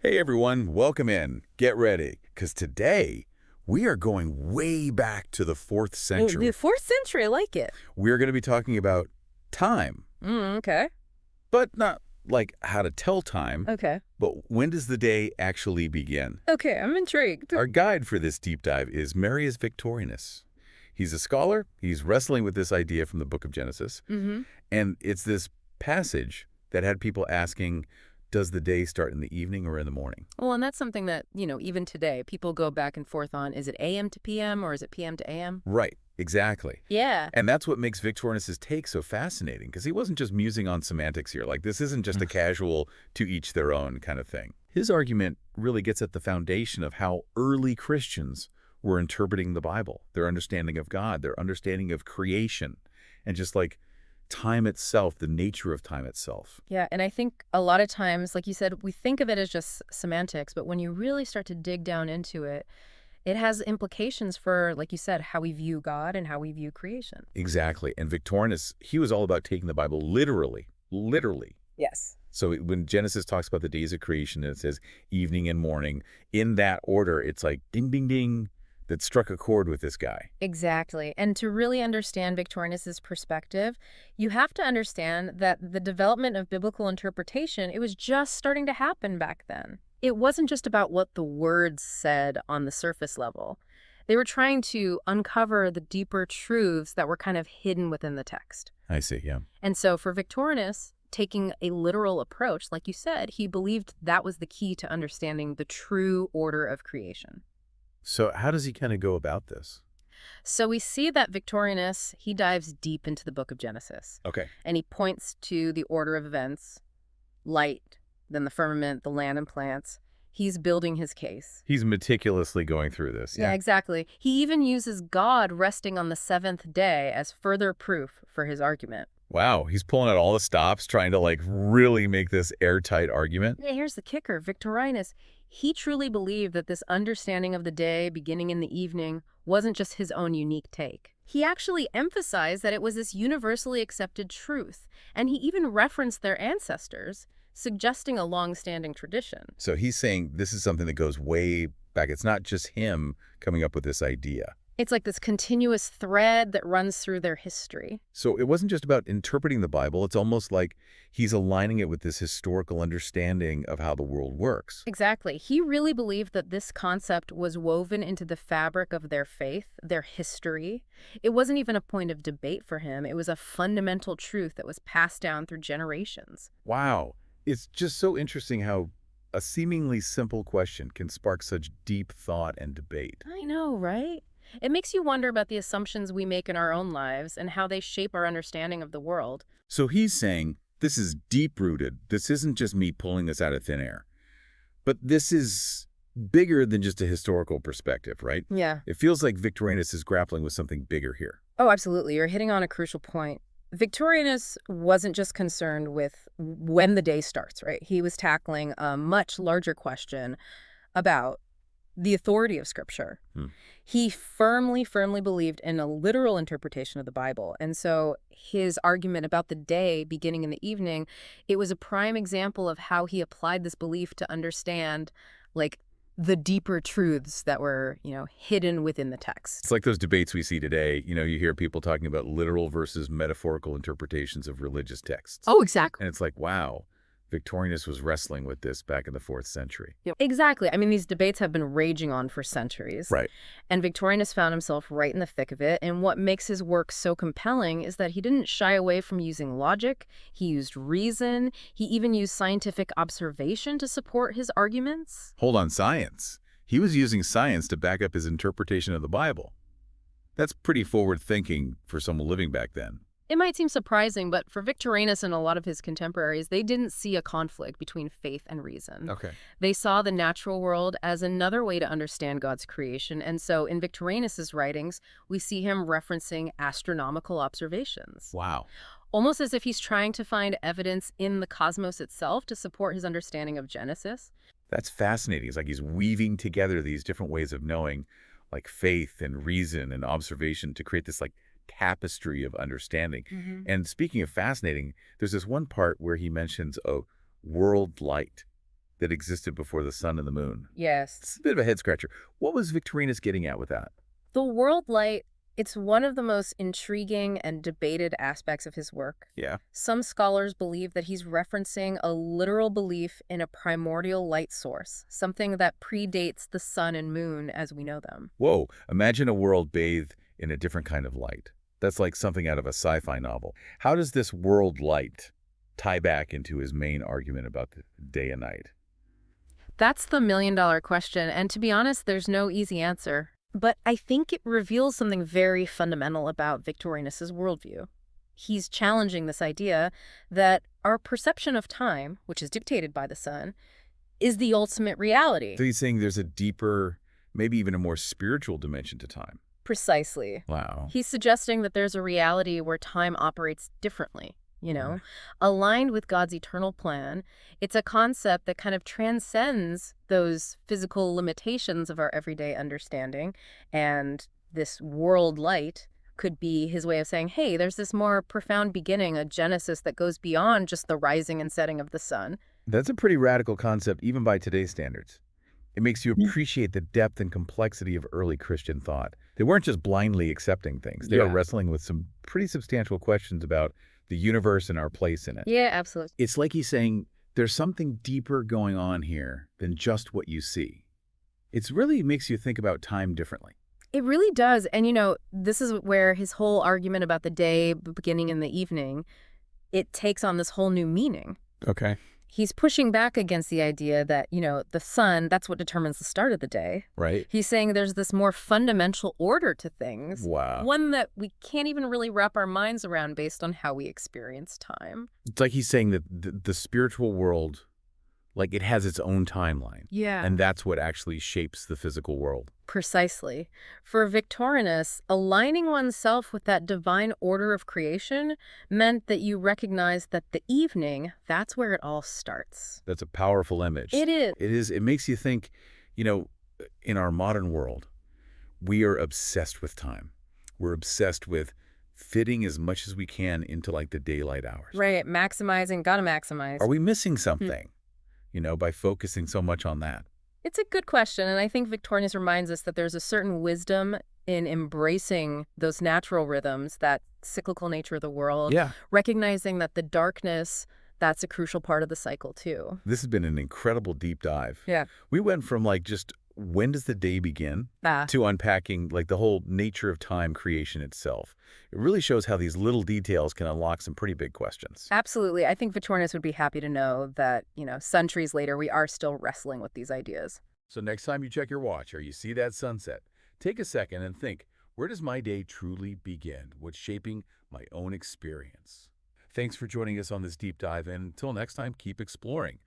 Hey everyone, welcome in. Get ready, because today we are going way back to the 4th Oh, the century. 4th century, I like it. We're going to be talking about time, Okay. but not like how to tell time, Okay. but when does the day actually begin? Okay, I'm intrigued. Our guide for this deep dive is Marius Victorinus. He's a scholar. He's wrestling with this idea from the book of Genesis. Mm-hmm. And it's this passage that had people asking, does the day start in the evening or in the morning? Well, and that's something that, even today, people go back and forth on. Is it AM to PM or is it PM to AM? Right, exactly. Yeah. And that's what makes Victorinus' take so fascinating, because he wasn't just musing on semantics here. Like, this isn't just a casual to each their own kind of thing. His argument really gets at the foundation of how early Christians were interpreting the Bible, their understanding of God, their understanding of creation, and just like time itself, the nature of time itself. Yeah, and I think a lot of times, like you said, we think of it as just semantics, but when you really start to dig down into it, it has implications for, like you said, how we view God and how we view creation. Exactly. And Victorinus, he was all about taking the Bible literally, literally. Yes. So when Genesis talks about the days of creation, and it says evening and morning, in that order, it's like ding, ding, ding, that struck a chord with this guy. Exactly. And to really understand Victorinus's perspective, you have to understand that the development of biblical interpretation, it was just starting to happen back then. It wasn't just about what the words said on the surface level. They were trying to uncover the deeper truths that were kind of hidden within the text. I see, yeah. And so for Victorinus, taking a literal approach, like you said, he believed that was the key to understanding the true order of creation. So how does he kind of go about this? So we see that Victorinus, he dives deep into the book of Genesis, Okay. and he points to the order of events, light, then the firmament, the land and plants. He's building his case. He's meticulously going through this. Yeah, exactly. He even uses God resting on the seventh day as further proof for his argument. Wow, he's pulling out all the stops, trying to like really make this airtight argument. Yeah, here's the kicker. Victorinus, he truly believed that this understanding of the day beginning in the evening wasn't just his own unique take. He actually emphasized that it was this universally accepted truth, and he even referenced their ancestors, suggesting a long-standing tradition. So he's saying this is something that goes way back. It's not just him coming up with this idea. It's like this continuous thread that runs through their history. So it wasn't just about interpreting the Bible. It's almost like he's aligning it with this historical understanding of how the world works. Exactly. He really believed that this concept was woven into the fabric of their faith, their history. It wasn't even a point of debate for him. It was a fundamental truth that was passed down through generations. Wow. It's just so interesting how a seemingly simple question can spark such deep thought and debate. I know, right? It makes you wonder about the assumptions we make in our own lives and how they shape our understanding of the world. So he's saying this is deep-rooted. This isn't just me pulling this out of thin air. But this is bigger than just a historical perspective, right? Yeah. It feels like Victorinus is grappling with something bigger here. Oh, absolutely. You're hitting on a crucial point. Victorinus wasn't just concerned with when the day starts, right? He was tackling a much larger question about the authority of Scripture. He firmly believed in a literal interpretation of the Bible. And so his argument about the day beginning in the evening, it was a prime example of how he applied this belief to understand, like, the deeper truths that were, hidden within the text. It's like those debates we see today. You hear people talking about literal versus metaphorical interpretations of religious texts. Oh, exactly. And it's like, wow, Victorinus was wrestling with this back in the 4th century. Exactly. I mean, these debates have been raging on for centuries. Right. And Victorinus found himself right in the thick of it. And what makes his work so compelling is that he didn't shy away from using logic. He used reason. He even used scientific observation to support his arguments. Hold on, science. He was using science to back up his interpretation of the Bible. That's pretty forward thinking for someone living back then. It might seem surprising, but for Victorinus and a lot of his contemporaries, they didn't see a conflict between faith and reason. Okay. They saw the natural world as another way to understand God's creation. And so in Victorinus's writings, we see him referencing astronomical observations. Wow. Almost as if he's trying to find evidence in the cosmos itself to support his understanding of Genesis. That's fascinating. It's like he's weaving together these different ways of knowing, like faith and reason and observation, to create this like tapestry of understanding. And speaking of fascinating, there's this one part where he mentions a world light. that existed before the sun and the moon. Yes. It's a bit of a head-scratcher. What was Victorinus getting at with that? The world light, it's one of the most intriguing and debated aspects of his work. Yeah. Some scholars believe that he's referencing a literal belief in a primordial light source, something that predates the sun and moon as we know them. Whoa, imagine a world bathed in a different kind of light. That's like something out of a sci-fi novel. How does this world light tie back into his main argument about the day and night? That's the million-dollar question, and to be honest, there's no easy answer. But I think it reveals something very fundamental about Victorinus's worldview. He's challenging this idea that our perception of time, which is dictated by the sun, is the ultimate reality. So he's saying there's a deeper, maybe even a more spiritual dimension to time. Precisely. Wow. He's suggesting that there's a reality where time operates differently, Mhm. aligned with God's eternal plan. It's a concept that kind of transcends those physical limitations of our everyday understanding. And this world light could be his way of saying, hey, there's this more profound beginning, a genesis that goes beyond just the rising and setting of the sun. That's a pretty radical concept, even by today's standards. It makes you appreciate the depth and complexity of early Christian thought. They weren't just blindly accepting things. They were wrestling with some pretty substantial questions about the universe and our place in it. Yeah, absolutely. It's like he's saying there's something deeper going on here than just what you see. It really makes you think about time differently. It really does. And, this is where his whole argument about the day, beginning and the evening, it takes on this whole new meaning. Okay. He's pushing back against the idea that, the sun, that's what determines the start of the day. Right. He's saying there's this more fundamental order to things. Wow. One that we can't even really wrap our minds around based on how we experience time. It's like he's saying that the spiritual world, like it has its own timeline. Yeah. And that's what actually shapes the physical world. Precisely. For Victorinus, aligning oneself with that divine order of creation meant that you recognize that the evening, that's where it all starts. That's a powerful image. It is. It is. It makes you think, in our modern world, we are obsessed with time. We're obsessed with fitting as much as we can into like the daylight hours. Right. Maximizing, gotta maximize. Are we missing something, by focusing so much on that? It's a good question, and I think Victorinus reminds us that there's a certain wisdom in embracing those natural rhythms, that cyclical nature of the world, Yeah. recognizing that the darkness, that's a crucial part of the cycle, too. This has been an incredible deep dive. Yeah. We went from like just when does the day begin to unpacking like the whole nature of time creation itself. It really shows how these little details can unlock some pretty big questions. Absolutely. I think Victorinus would be happy to know that, centuries later, we are still wrestling with these ideas. So next time you check your watch or you see that sunset, take a second and think, where does my day truly begin? What's shaping my own experience? Thanks for joining us on this deep dive, and until next time, keep exploring.